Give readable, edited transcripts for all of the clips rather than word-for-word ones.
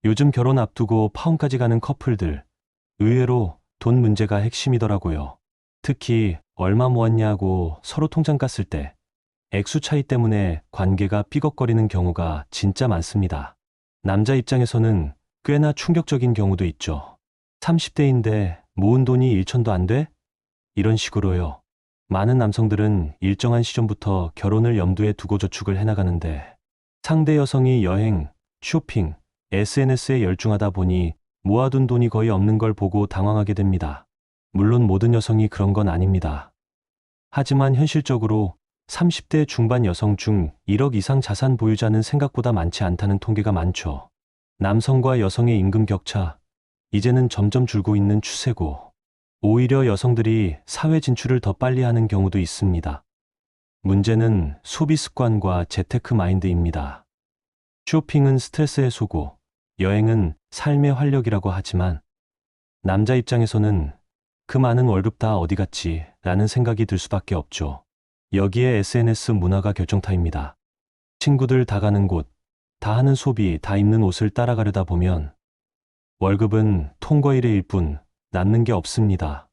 요즘 결혼 앞두고 파혼까지 가는 커플들, 의외로 돈 문제가 핵심이더라고요. 특히 얼마 모았냐고 서로 통장 깠을 때 액수 차이 때문에 관계가 삐걱거리는 경우가 진짜 많습니다. 남자 입장에서는 꽤나 충격적인 경우도 있죠. 30대인데 모은 돈이 1천도 안 돼? 이런 식으로요. 많은 남성들은 일정한 시점부터 결혼을 염두에 두고 저축을 해나가는데 상대 여성이 여행, 쇼핑, SNS에 열중하다 보니 모아둔 돈이 거의 없는 걸 보고 당황하게 됩니다. 물론 모든 여성이 그런 건 아닙니다. 하지만 현실적으로 30대 중반 여성 중 1억 이상 자산 보유자는 생각보다 많지 않다는 통계가 많죠. 남성과 여성의 임금 격차, 이제는 점점 줄고 있는 추세고, 오히려 여성들이 사회 진출을 더 빨리 하는 경우도 있습니다. 문제는 소비 습관과 재테크 마인드입니다. 쇼핑은 스트레스 해소고, 여행은 삶의 활력이라고 하지만, 남자 입장에서는 그 많은 월급 다 어디 갔지? 라는 생각이 들 수밖에 없죠. 여기에 SNS 문화가 결정타입니다. 친구들 다 가는 곳, 다 하는 소비, 다 입는 옷을 따라가려다 보면 월급은 통과일의 뿐 남는 게 없습니다.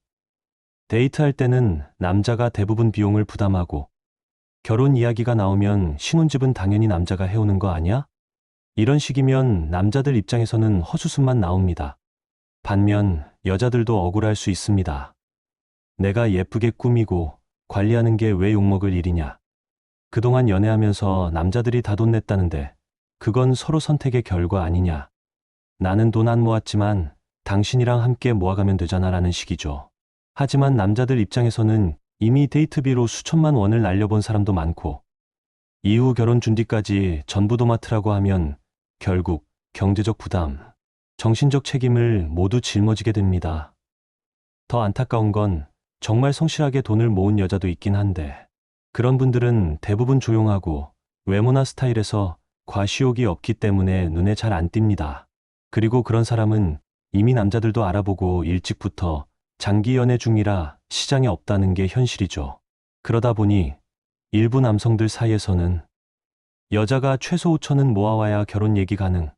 데이트할 때는 남자가 대부분 비용을 부담하고 결혼 이야기가 나오면 신혼집은 당연히 남자가 해오는 거 아니야? 이런 식이면 남자들 입장에서는 허수습만 나옵니다. 반면 여자들도 억울할 수 있습니다. 내가 예쁘게 꾸미고 관리하는 게 왜 욕먹을 일이냐. 그동안 연애하면서 남자들이 다 돈 냈다는데 그건 서로 선택의 결과 아니냐. 나는 돈 안 모았지만 당신이랑 함께 모아가면 되잖아 라는 식이죠. 하지만 남자들 입장에서는 이미 데이트비로 수천만 원을 날려본 사람도 많고 이후 결혼 준비까지 전부 도맡으라고 하면 결국 경제적 부담, 정신적 책임을 모두 짊어지게 됩니다. 더 안타까운 건 정말 성실하게 돈을 모은 여자도 있긴 한데 그런 분들은 대부분 조용하고 외모나 스타일에서 과시욕이 없기 때문에 눈에 잘 안 띕니다. 그리고 그런 사람은 이미 남자들도 알아보고 일찍부터 장기 연애 중이라 시장에 없다는 게 현실이죠. 그러다 보니 일부 남성들 사이에서는 여자가 최소 5천은 모아와야 결혼 얘기 가능.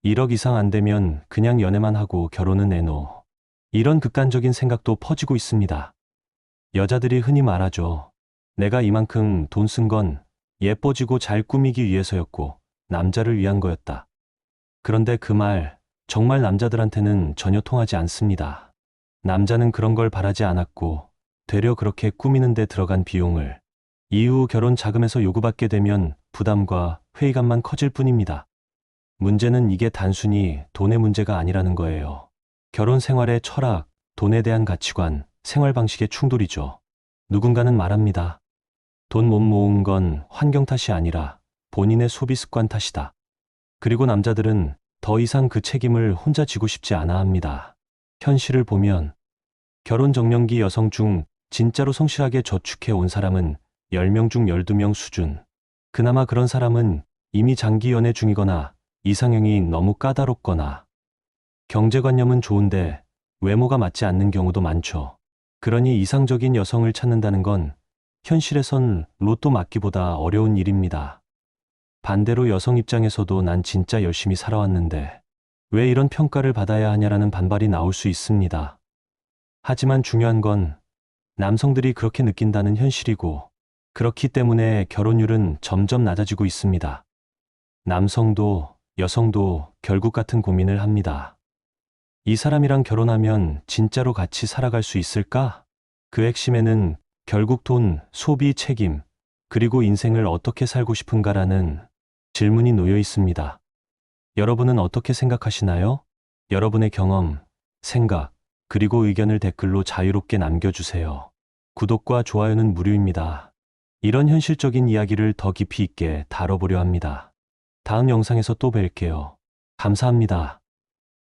1억 이상 안 되면 그냥 연애만 하고 결혼은 애노. 이런 극단적인 생각도 퍼지고 있습니다. 여자들이 흔히 말하죠. 내가 이만큼 돈 쓴 건 예뻐지고 잘 꾸미기 위해서였고 남자를 위한 거였다. 그런데 그 말 정말 남자들한테는 전혀 통하지 않습니다. 남자는 그런 걸 바라지 않았고 되려 그렇게 꾸미는 데 들어간 비용을 이후 결혼 자금에서 요구받게 되면 부담과 회의감만 커질 뿐입니다. 문제는 이게 단순히 돈의 문제가 아니라는 거예요. 결혼 생활의 철학, 돈에 대한 가치관, 생활 방식의 충돌이죠. 누군가는 말합니다. 돈 못 모은 건 환경 탓이 아니라 본인의 소비 습관 탓이다. 그리고 남자들은 더 이상 그 책임을 혼자 지고 싶지 않아 합니다. 현실을 보면 결혼 정년기 여성 중 진짜로 성실하게 저축해 온 사람은 10명 중 12명 수준. 그나마 그런 사람은 이미 장기 연애 중이거나 이상형이 너무 까다롭거나 경제관념은 좋은데 외모가 맞지 않는 경우도 많죠. 그러니 이상적인 여성을 찾는다는 건 현실에선 로또 맞기보다 어려운 일입니다. 반대로 여성 입장에서도 난 진짜 열심히 살아왔는데 왜 이런 평가를 받아야 하냐라는 반발이 나올 수 있습니다. 하지만 중요한 건 남성들이 그렇게 느낀다는 현실이고 그렇기 때문에 결혼율은 점점 낮아지고 있습니다. 남성도 여성도 결국 같은 고민을 합니다. 이 사람이랑 결혼하면 진짜로 같이 살아갈 수 있을까? 그 핵심에는 결국 돈, 소비, 책임, 그리고 인생을 어떻게 살고 싶은가라는 질문이 놓여 있습니다. 여러분은 어떻게 생각하시나요? 여러분의 경험, 생각, 그리고 의견을 댓글로 자유롭게 남겨주세요. 구독과 좋아요는 무료입니다. 이런 현실적인 이야기를 더 깊이 있게 다뤄보려 합니다. 다음 영상에서 또 뵐게요. 감사합니다.